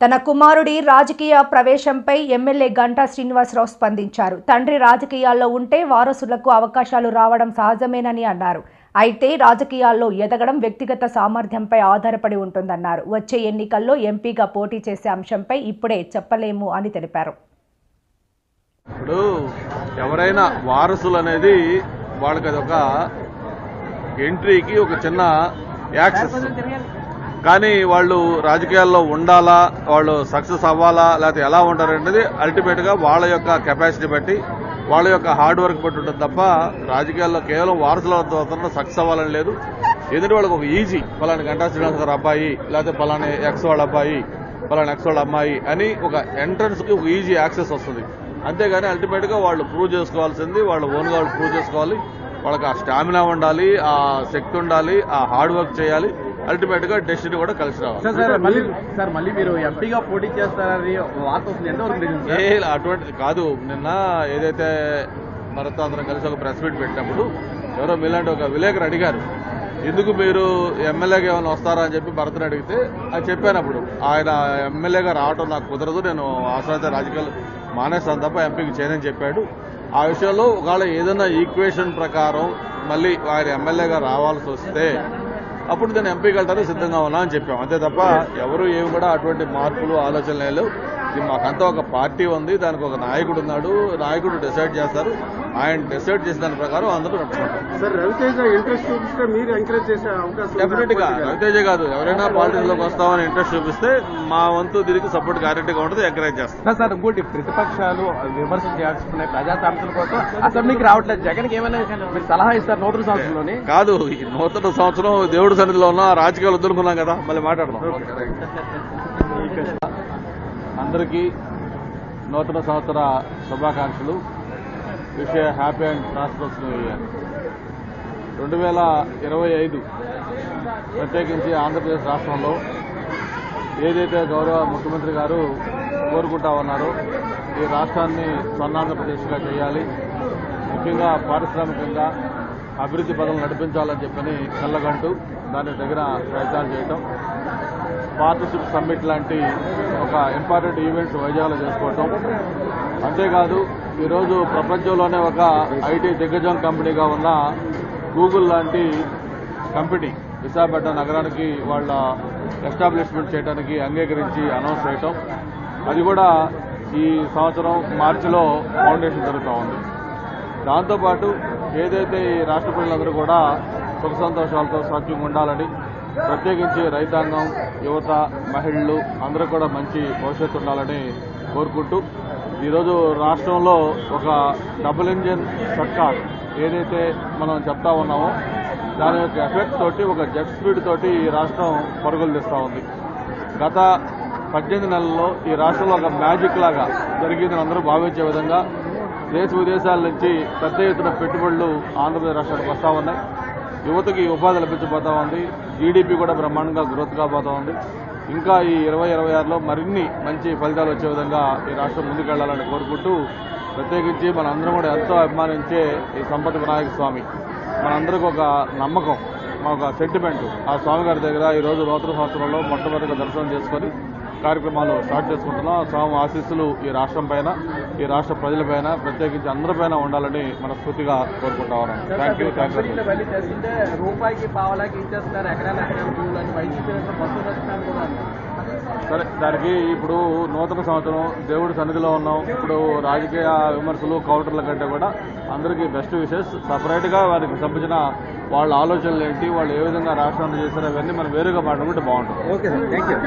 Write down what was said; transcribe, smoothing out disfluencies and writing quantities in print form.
తన కుమారుడి రాజకీయ ప్రవేశంపై ఎమ్మెల్యే గంటా శ్రీనివాసరావు స్పందించారు. తండ్రి రాజకీయాల్లో ఉంటే వారసులకు అవకాశాలు రావడం సహజమేనని అన్నారు. అయితే రాజకీయాల్లో ఎదగడం వ్యక్తిగత సామర్థ్యంపై ఆధారపడి ఉంటుందన్నారు. వచ్చే ఎన్నికల్లో ఎంపీగా పోటీ చేసే అంశంపై ఇప్పుడే చెప్పలేము అని తెలిపారు. ఇప్పుడు ఎవరైనా వారసులు అనేది వాళ్ళకి అదొక ఎంట్రీకి ఒక చిన్న యాక్సెస్, కానీ వాళ్ళు రాజకీయాల్లో ఉండాలా, వాళ్ళు సక్సెస్ అవ్వాలా, లేకపోతే ఎలా ఉంటారు అనేది అల్టిమేట్ గా వాళ్ళ యొక్క కెపాసిటీ బట్టి, వాళ్ళ యొక్క హార్డ్ వర్క్ బట్టి ఉంటుంది తప్ప రాజకీయాల్లో కేవలం వారసుల ద్వారా సక్సెస్ అవ్వాలని లేదు. ఎందుకంటే వాళ్ళకి ఒక ఈజీ పలాని గంటా శ్రీనివాస్ గారు అబ్బాయి, లేకపోతే పలాని ఎక్స్ వాళ్ళ అబ్బాయి, పలాని ఎక్స్ వాళ్ళ అమ్మాయి అని ఒక ఎంట్రన్స్ కి ఒక ఈజీ యాక్సెస్ వస్తుంది. అంతేగాని అల్టిమేట్ గా వాళ్ళు ప్రూవ్ చేసుకోవాల్సింది వాళ్ళ ఓన్ గా వాళ్ళు ప్రూవ్ చేసుకోవాలి. వాళ్ళకి ఆ స్టామినా ఉండాలి, ఆ శక్తి ఉండాలి, ఆ హార్డ్ వర్క్ చేయాలి. అల్టిమేట్ గా డెస్టినీ కూడా కలిసి రావాలి. మళ్ళీ మీరు ఎంపీగా పోటీ చేస్తారని వార్త వస్తుంది, ఎంతవరకు అటువంటిది కాదు. నిన్న ఏదైతే మరతో అందరం కలిసి ఒక ప్రెస్ మీట్ పెట్టినప్పుడు ఎవరో మీలాంటి ఒక విలేకరు అడిగారు, ఎందుకు మీరు ఎమ్మెల్యేగా ఏమైనా వస్తారా అని చెప్పి భరత్ని అడిగితే అది చెప్పానప్పుడు ఆయన ఎమ్మెల్యేగా రావడం నాకు కుదరదు, నేను అవసరమైతే రాజకీయాలు మానేస్తాను తప్ప ఎంపీకి చేయనని చెప్పాడు. ఆ విషయంలో ఒకవేళ ఏదైనా ఈక్వేషన్ ప్రకారం మళ్ళీ ఆయన ఎమ్మెల్యేగా రావాల్సి వస్తే అప్పుడు నేను ఎంపీకి వెళ్ళడానికి సిద్ధంగా ఉన్నా అని చెప్పాం. అంతే తప్ప ఎవరు ఏమి కూడా అటువంటి మార్పులు ఆలోచనలు లేవు. ఇది మాకంతా ఒక పార్టీ ఉంది, దానికి ఒక నాయకుడు ఉన్నాడు, నాయకుడు డిసైడ్ చేస్తారు. ఆయన డిసైడ్ చేసిన దాని ప్రకారం అందరూ నడుచుకుంటారు. సార్, రవితేజ ఇంట్రెస్ట్ చూపిస్తే మీరు ఎంకరేజ్ చేసే అవకాశం డెఫినెట్ గా. రవితేజ కాదు, ఎవరైనా పాలిటిక్స్ లోకి వస్తామని ఇంట్రెస్ట్ చూపిస్తే మా వంతు దీనికి సపోర్ట్ గ్యారెంటీగా ఉంటుంది, ఎంకరేజ్ చేస్తాం. సార్, ఇంకోటి ప్రతిపక్షాలు విమర్శలు చేయాల్సుకున్నాయి, ప్రజా సమస్యల కోసం అసెంబ్లీకి రావట్లేదు. జగన్ కి ఏమైనా మీరు సలహా ఇస్తారు నూతన సంవత్సరంలోని? కాదు, ఈ నూతన సంవత్సరం దేవుడి సన్నిధిలో ఉన్న రాజకీయాలు వదులుకున్నాం కదా, మళ్ళీ మాట్లాడదాం. అందరికీ నూతన సంవత్సర శుభాకాంక్షలు. Wish happy and prosperous new year. 2025 ప్రత్యేకించి ఆంధ్రప్రదేశ్ రాష్ట్రంలో ఏదైతే గౌరవ ముఖ్యమంత్రి గారు కోరుకుంటా ఉన్నారో ఈ రాష్ట్రాన్ని స్వర్ణాంధ్రప్రదేశ్గా చేయాలి, ముఖ్యంగా పారిశ్రామికంగా అభివృద్ధి పనులు నడిపించాలని చెప్పని కళ్ళగంటూ దాని దగ్గర ప్రయత్నాలు చేయటం, పార్ట్నర్షిప్ సమ్మిట్ లాంటి ఒక ఇంపార్టెంట్ ఈవెంట్స్ వైజాగ్లో చేసుకోవటం. అంతేకాదు ఈరోజు ప్రపంచంలోనే ఒక ఐటీ దిగ్గజం కంపెనీగా ఉన్న గూగుల్ లాంటి కంపెనీ విశాఖపట్నం నగరానికి వాళ్ళ ఎస్టాబ్లిష్మెంట్ చేయడానికి అంగీకరించి అనౌన్స్ చేయటం, అది కూడా ఈ సంవత్సరం మార్చిలో ఫౌండేషన్ జరుగుతూ ఉంది. దాంతోపాటు ఏదైతే ఈ రాష్ట్ర ప్రజలందరూ కూడా సుఖ సంతోషాలతో సౌఖ్యంగా ఉండాలని, ప్రత్యేకించి రైతాంగం, యువత, మహిళలు అందరూ కూడా మంచి భవిష్యత్తు ఉండాలని కోరుకుంటూ ఈరోజు రాష్ట్రంలో ఒక డబుల్ ఇంజిన్ సర్కార్ ఏదైతే మనం చెప్తా ఉన్నామో దాని యొక్క ఎఫెక్ట్ తోటి ఒక జెట్ స్పీడ్ తోటి ఈ రాష్ట్రం పరుగులు తీస్తూ ఉంది. గత 18 నెలల్లో ఈ రాష్ట్రంలో ఒక మ్యాజిక్ లాగా జరిగిందని అందరూ భావించే విధంగా దేశ విదేశాల నుంచి పెద్ద ఎత్తున పెట్టుబడులు ఆంధ్రప్రదేశ్ రాష్ట్రానికి వస్తూ ఉన్నాయి. యువతకి ఉపాధి లభించబోతా ఉంది, జీడీపీ కూడా బ్రహ్మాండంగా గ్రోత్ కాబోతా ఉంది. ఇంకా ఈ 2026లో మరిన్ని మంచి ఫలితాలు వచ్చే విధంగా ఈ రాష్ట్రం ముందుకెళ్లాలని కోరుకుంటూ, ప్రత్యేకించి మనందరం కూడా ఎంతో అభిమానించే ఈ సంపద వినాయక స్వామి మనందరికీ ఒక నమ్మకం, ఒక సెంటిమెంట్. ఆ స్వామి గారి దగ్గర ఈరోజు నూతన సంవత్సరంలో మొట్టమొదటిగా దర్శనం చేసుకుని కార్యక్రమాలు స్టార్ట్ చేసుకుంటున్నాం. స్వామి ఆశీస్సులు ఈ రాష్ట్రం పైన, ఈ రాష్ట్ర ప్రజలపైన, ప్రత్యేకించి అందరిపైన ఉండాలని మనస్ఫూర్తిగా కోరుకుంటా ఉన్నాం. Thank you. రూపాయికి పావలాకి ఇచ్చేస్తున్నారు ఎకరాల సరే, దానికి ఇప్పుడు నూతన సంవత్సరం దేవుడి సన్నిధిలో ఉన్నాం. ఇప్పుడు రాజకీయ విమర్శలు కౌంటర్ల కంటే కూడా అందరికీ బెస్ట్ విషెస్. సపరేట్ గా వారికి సంబంధించిన వాళ్ళ ఆలోచనలు ఏంటి, వాళ్ళు ఏ విధంగా రాష్ట్రాన్ని చేశారో అవన్నీ మనం వేరుగా మాట్లాడుకుంటే బాగుంటుంది. Okay sir, thank you.